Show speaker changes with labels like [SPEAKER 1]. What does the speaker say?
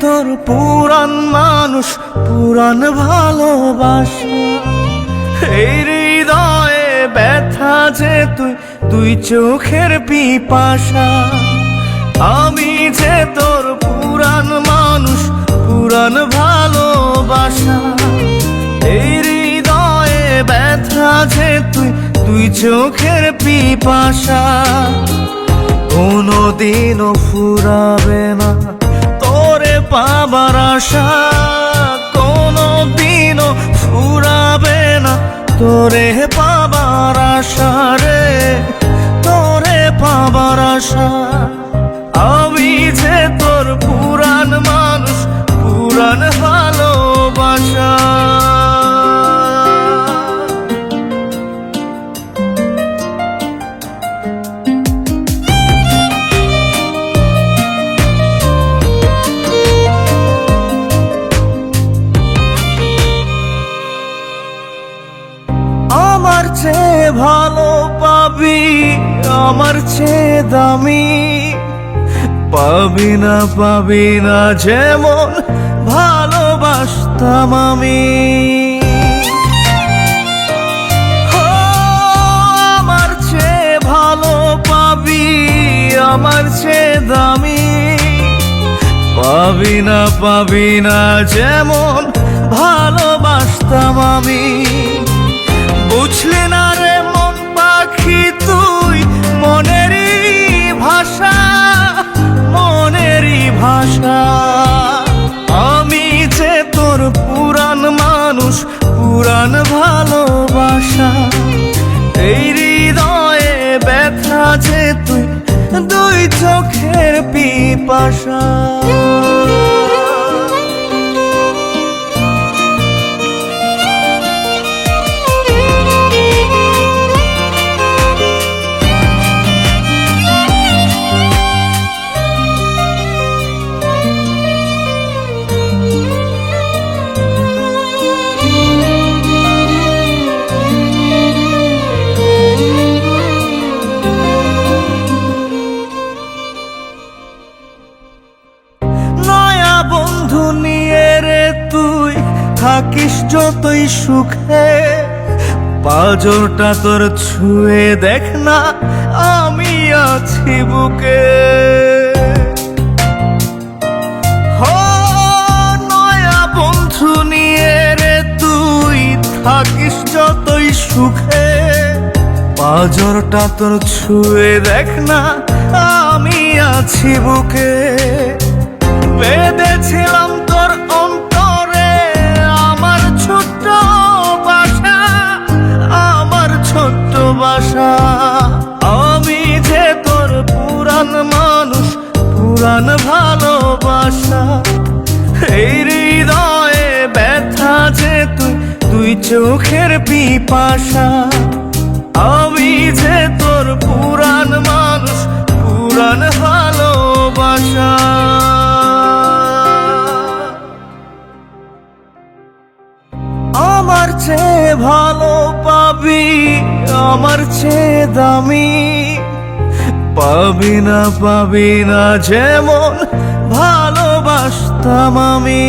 [SPEAKER 1] তোর পুরান মানুষ, পুরান ভালোবাসা। এই হৃদয়ে ব্যথা যে তুই, তুই চোখের পিপাসা। আমি যে তোর পুরান মানুষ, পুরান ভালোবাসা। এই হৃদয়ে ব্যথা যে তুই, তুই চোখের পিপাসা। কোনদিনও ফুরাবে না তোরে পাবার আশা, কোনদিনও ফুরাবে না তোরে পাবার আশা রে, তোরে পাবার আশা। আমি যে তোর পুরান মানুষ, পুরান ভালোবাসা। আমার চেয়ে ভালো পাবি, আমার চেয়ে দামি পাবি না, পাবি না যেমন ভালোবাসতাম আমি। আমার চেয়ে ভালো পাবি, আমার চেয়ে দামি পাবি না, পাবি না যেমন ভালোবাসতাম আমি। বুঝলি না রে মন পাখি তুই, মনেরই ভাষা, মনেরই ভাষা। আমি যে তোর পুরান মানুষ, পুরান ভালোবাসা। এই হৃদয়ে ব্যথা যে তুই, দুই চোখের পিপাসা। বন্ধু নিয়ে রে তুই থাকিস যতই সুখে, পাঁজরটা তোর ছুঁয়ে দেখ না আমি আছি বুকে। নয়া বন্ধু নিয়ে রে তুই থাকিস যতই সুখে, পাঁজরটা তোর ছুঁয়ে দেখ না আমি আছি বুকে। বেঁধেছিলাম তোর অন্তরে আমার ছোট্ট বাসা, আমার ছোট্ট বাসা। আমি যে তোর পুরান মানুষ, পুরান ভালোবাসা। এই হৃদয়ে ব্যথা যে তুই, তুই চোখের পিপাসা। আমি যে তোর পুরান মানুষ, পুরান ভালোবাসা। আমার চেয়ে ভালো পাবি, আমার চেয়ে দামি পাবি না, পাবি না যেমন ভালোবাসতাম আমি।